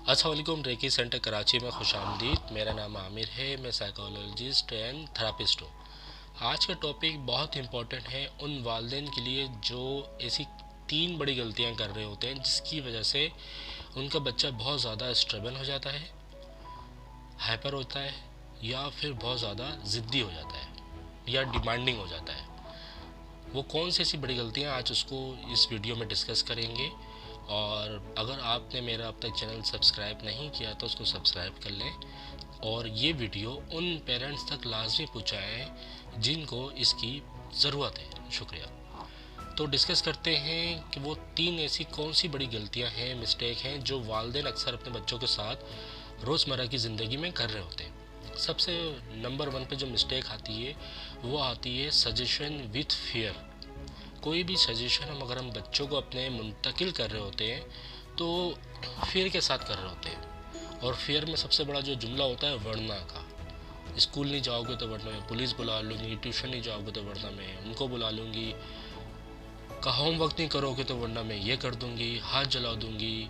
अस्सलाम वालेकुम। Recce centre Karachi में खुशामदीद। मेरा नाम आमिर है, मैं साइकोलॉजिस्ट एंड थेरापिस्ट हूँ। आज का टॉपिक बहुत इम्पोर्टेंट है उन वालिदैन के लिए जो ऐसी 3 बड़ी गलतियाँ कर रहे होते हैं जिसकी वजह से उनका बच्चा बहुत ज़्यादा स्ट्रबल हो जाता है, हाइपर होता है, या फिर बहुत ज़्यादा ज़िद्दी हो जाता है या डिमांडिंग हो जाता है। वो कौन सी ऐसी बड़ी गलतियाँ, आज उसको इस वीडियो में डिस्कस करेंगे। और अगर आपने मेरा अब तक चैनल सब्सक्राइब नहीं किया तो उसको सब्सक्राइब कर लें, और ये वीडियो उन पेरेंट्स तक लाजमी पहुँचाएँ जिनको इसकी ज़रूरत है। शुक्रिया। तो डिस्कस करते हैं कि वो 3 ऐसी कौन सी बड़ी गलतियां हैं, मिस्टेक हैं, जो वालिदैन अक्सर अपने बच्चों के साथ रोज़मर्रा की ज़िंदगी में कर रहे होते हैं। सबसे नंबर 1 पे जो मिस्टेक आती है वो आती है सजेशन विथ फियर। कोई भी सजेशन अगर हम बच्चों को अपने मुंतकिल कर रहे होते हैं तो फियर के साथ कर रहे होते हैं। और फियर में सबसे बड़ा जो जुमला होता है वरना का। स्कूल नहीं जाओगे तो वरना मैं पुलिस बुला लूँगी, ट्यूशन नहीं जाओगे तो वरना मैं उनको बुला लूँगी, का होमवर्क नहीं करोगे तो वरना मैं ये कर दूँगी, हाथ जला दूँगी।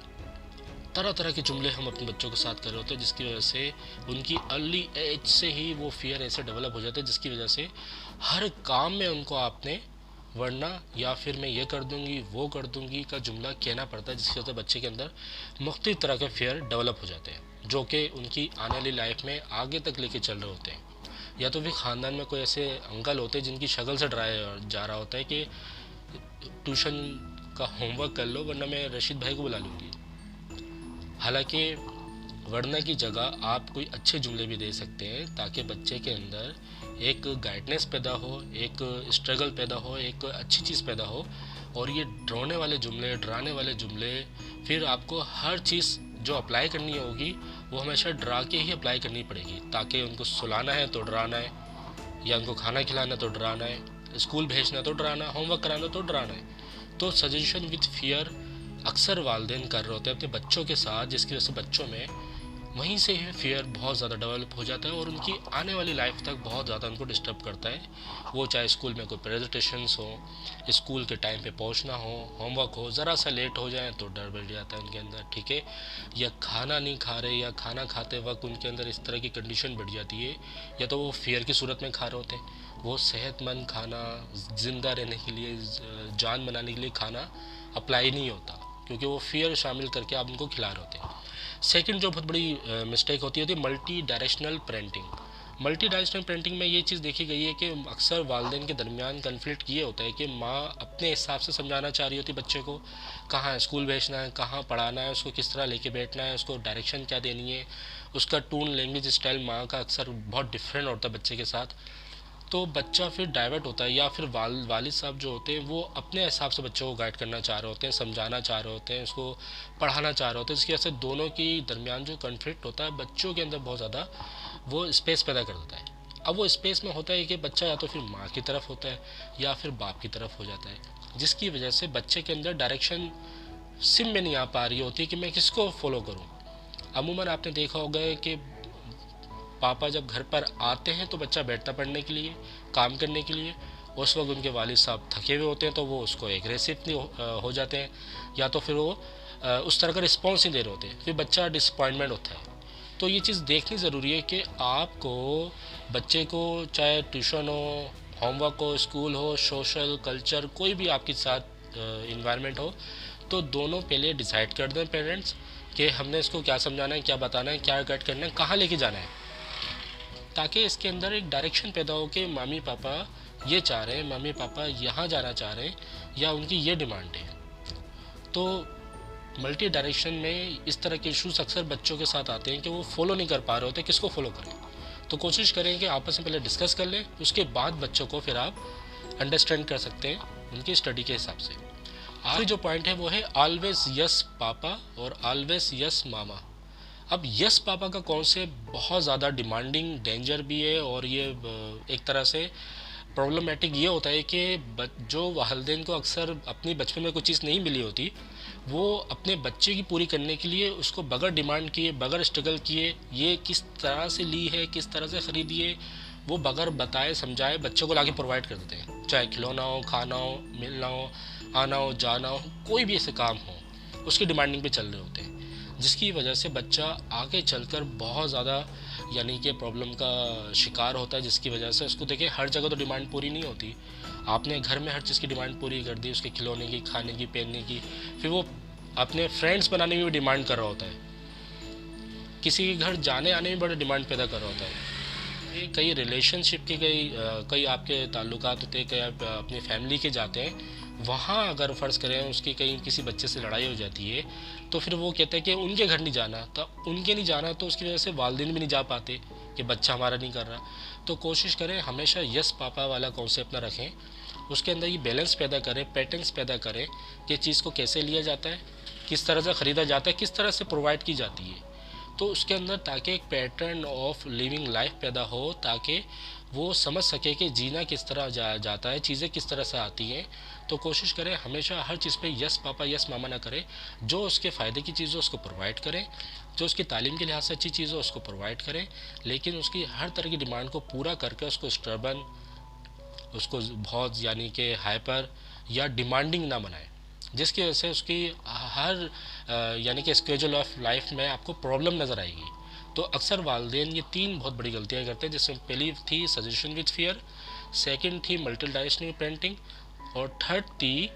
तरह तरह के जुमले हम अपने बच्चों के साथ कर रहे होते हैं, जिसकी वजह से उनकी अर्ली एज से ही वो फियर ऐसे डेवलप हो जाते हैं, जिसकी वजह से हर काम में उनको आपने वरना या फिर मैं ये कर दूँगी वो कर दूँगी का जुमला कहना पड़ता है, जिसकी वजह से बच्चे के अंदर मुख्तलिफ तरह के फियर डेवलप हो जाते हैं जो कि उनकी आने वाली लाइफ में आगे तक लेके चल रहे होते हैं। या तो फिर ख़ानदान में कोई ऐसे अंकल होते हैं जिनकी शक्ल से डराया जा रहा होता है कि ट्यूशन का होमवर्क कर लो वरना मैं रशीद भाई को बुला लूँगी। हालांकि वरना की जगह आप कोई अच्छे जुमले भी दे सकते हैं ताकि बच्चे के अंदर एक गाइडनेस पैदा हो, एक स्ट्रगल पैदा हो, एक अच्छी चीज़ पैदा हो। और ये डराने वाले जुमले, डराने वाले जुमले फिर आपको हर चीज़ जो अप्लाई करनी होगी वो हमेशा डरा के ही अप्लाई करनी पड़ेगी, ताकि उनको सुलाना है तो डराना है, या उनको खाना खिलाना तो डराना है, स्कूल भेजना तो डराना, होमवर्क कराना तो डराना है। तो सजेशन विथ फियर अक्सर वालिदैन कर रहे होते हैं अपने बच्चों के साथ, जिसकी वजह से बच्चों में वहीं से ही फियर बहुत ज़्यादा डेवलप हो जाता है और उनकी आने वाली लाइफ तक बहुत ज़्यादा उनको डिस्टर्ब करता है। वो चाहे स्कूल में कोई प्रेजेंटेशंस हो, स्कूल के टाइम पे पहुंचना हो, होमवर्क हो, ज़रा सा लेट हो जाए तो डर बैठ जाता है उनके अंदर, ठीक है। या खाना नहीं खा रहे या खाना खाते वक्त उनके अंदर इस तरह की कंडीशन बढ़ जाती है, या तो वो फियर की सूरत में खा रहे होते हैं। वो सेहतमंद खाना, ज़िंदा रहने के लिए, जान बनाने के लिए खाना अप्लाई नहीं होता, क्योंकि वो फियर शामिल करके आप उनको खिला रहे होते हैं। सेकंड जो बहुत बड़ी मिस्टेक होती है multi directional parenting. Multi directional parenting में ये चीज़ देखी गई है कि अक्सर वालिदैन के दरमियान कन्फ्लिक्ट ये होता है कि माँ अपने हिसाब से समझाना चाह रही होती है बच्चे को, कहाँ स्कूल भेजना है, कहाँ पढ़ाना है, उसको किस तरह लेके बैठना है, उसको डायरेक्शन क्या देनी है। उसका टून, लैंग्वेज स्टाइल माँ का अक्सर बहुत डिफरेंट होता है बच्चे के साथ। तो बच्चा फिर डाइवर्ट होता है, या फिर वालिद साहब जो होते हैं वो अपने हिसाब से बच्चों को गाइड करना चाह रहे होते हैं, समझाना चाह रहे होते हैं, उसको पढ़ाना चाह रहे होते हैं, जिसकी वजह से दोनों की दरमियान जो कन्फ्लिक्ट होता है बच्चों के अंदर बहुत ज़्यादा वो स्पेस पैदा कर देता है। अब वो स्पेस में होता है कि बच्चा या तो फिर माँ की तरफ होता है या फिर बाप की तरफ हो जाता है, जिसकी वजह से बच्चे के अंदर डायरेक्शन सिम में नहीं आ पा रही होती कि मैं किसको फॉलो करूँ। अमूमन आपने देखा होगा कि पापा जब घर पर आते हैं तो बच्चा बैठता पढ़ने के लिए, काम करने के लिए। उस वक्त उनके वालिद साहब थके हुए होते हैं तो वो उसको एग्रेसिव हो जाते हैं, या तो फिर वो उस तरह का रिस्पॉन्स नहीं दे रहे होते, फिर बच्चा डिसअपॉइंटमेंट होता है। तो ये चीज़ देखनी ज़रूरी है कि आपको बच्चे को, चाहे ट्यूशन हो, होमवर्क हो, स्कूल हो, सोशल कल्चर, कोई भी आपके साथ इन्वायरमेंट हो, तो दोनों पहले डिसाइड कर दें पेरेंट्स कि हमने इसको क्या समझाना है, क्या बताना है, क्या गाइड करना है, कहाँ लेके जाना है, ताकि इसके अंदर एक डायरेक्शन पैदा हो कि मम्मी पापा ये चाह रहे हैं, मम्मी पापा यहाँ जाना चाह रहे हैं, या उनकी ये डिमांड है। तो मल्टी डायरेक्शन में इस तरह के इश्यूज अक्सर बच्चों के साथ आते हैं कि वो फॉलो नहीं कर पा रहे होते, किसको फॉलो करें। तो कोशिश करें कि आपस में पहले डिस्कस कर लें, उसके बाद बच्चों को फिर आप अंडरस्टैंड कर सकते हैं उनकी स्टडी के हिसाब से। आखिरी जो पॉइंट है वो है ऑलवेज यस पापा और ऑलवेज यस मामा। अब यस पापा का कॉन्सेप्ट बहुत ज़्यादा डिमांडिंग, डेंजर भी है, और ये एक तरह से प्रॉब्लमेटिक ये होता है कि जो वालिदैन को अक्सर अपनी बचपन में कोई चीज़ नहीं मिली होती, वो अपने बच्चे की पूरी करने के लिए उसको बगैर डिमांड किए, बगैर स्ट्रगल किए, ये किस तरह से ली है, किस तरह से ख़रीदी है, वो बगैर बताए समझाए बच्चों को लाके प्रोवाइड कर देते हैं। चाहे खिलौना हो, खाना हो, मिलना हो, आना हो, जाना हो, कोई भी ऐसे काम हो, उसकी डिमांडिंग पे चल रहे होते हैं, जिसकी वजह से बच्चा आगे चलकर बहुत ज़्यादा यानी कि प्रॉब्लम का शिकार होता है, जिसकी वजह से उसको देखिए हर जगह तो डिमांड पूरी नहीं होती। आपने घर में हर चीज़ की डिमांड पूरी कर दी, उसके खिलौने की, खाने की, पहनने की, फिर वो अपने फ्रेंड्स बनाने में भी डिमांड कर रहा होता है, किसी के घर जाने आने में बड़ा डिमांड पैदा कर रहा होता है। ये कई रिलेशनशिप के कई आपके ताल्लुकात होते हैं, कई आप अपनी फैमिली के जाते हैं, वहाँ अगर फ़र्ज़ करें उसकी कहीं किसी बच्चे से लड़ाई हो जाती है, तो फिर वो कहते हैं कि उनके घर नहीं जाना, तो उनके नहीं जाना तो उसकी वजह से वालिदैन भी नहीं जा पाते कि बच्चा हमारा नहीं कर रहा। तो कोशिश करें हमेशा यस पापा वाला कॉन्सेप्ट ना रखें, उसके अंदर ये बैलेंस पैदा करें, पैटर्न्स पैदा करें कि चीज़ को कैसे लिया जाता है, किस तरह से ख़रीदा जाता है, किस तरह से प्रोवाइड की जाती है। तो उसके अंदर ताकि एक पैटर्न ऑफ लिविंग लाइफ पैदा हो, ताकि वो समझ सके कि जीना किस तरह जाता है, चीज़ें किस तरह से आती हैं। तो कोशिश करें हमेशा हर चीज़ पे यस पापा यस मामा ना करें, जो उसके फ़ायदे की चीज़ हो उसको प्रोवाइड करें, जो उसकी तालीम के लिहाज से अच्छी चीज़ हो उसको प्रोवाइड करें, लेकिन उसकी हर तरह की डिमांड को पूरा करके उसको स्टर्बन, उसको बहुत यानी कि हाइपर या डिमांडिंग ना बनाएं, जिसकी वजह से उसकी हर यानी कि स्केड्यूल ऑफ लाइफ में आपको प्रॉब्लम नज़र आएगी। तो अक्सर वालिदैन ये 3 बहुत बड़ी गलतियाँ करते हैं, जिसमें पहली थी सजेशन विद फियर, सेकंड थी मल्टीडायरेक्शनल पेरेंटिंग, और थर्ड थी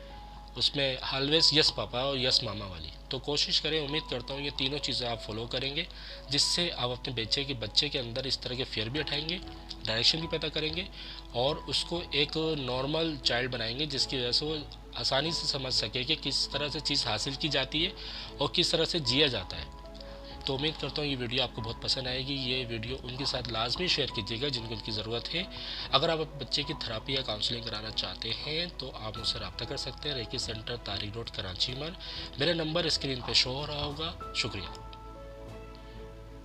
उसमें ऑलवेज यस पापा और यस मामा वाली। तो कोशिश करें, उम्मीद करता हूँ ये तीनों चीज़ें आप फॉलो करेंगे, जिससे आप अपने बच्चे के अंदर इस तरह के फियर भी उठाएंगे, डायरेक्शन भी पैदा करेंगे, और उसको एक नॉर्मल चाइल्ड बनाएंगे, जिसकी वजह से वो आसानी से समझ सके कि किस तरह से चीज़ हासिल की जाती है और किस तरह से जिया जाता है। तो उम्मीद करता हूँ ये वीडियो आपको बहुत पसंद आएगी। ये वीडियो उनके साथ लाजमी शेयर कीजिएगा जिनको उनकी ज़रूरत है। अगर आप बच्चे की थेरापी या काउंसलिंग कराना चाहते हैं तो आप मुझसे रब्ता कर सकते हैं। Reiki centre, Tariq road, Karachi में। मेरा नंबर स्क्रीन पे शो हो रहा होगा। शुक्रिया।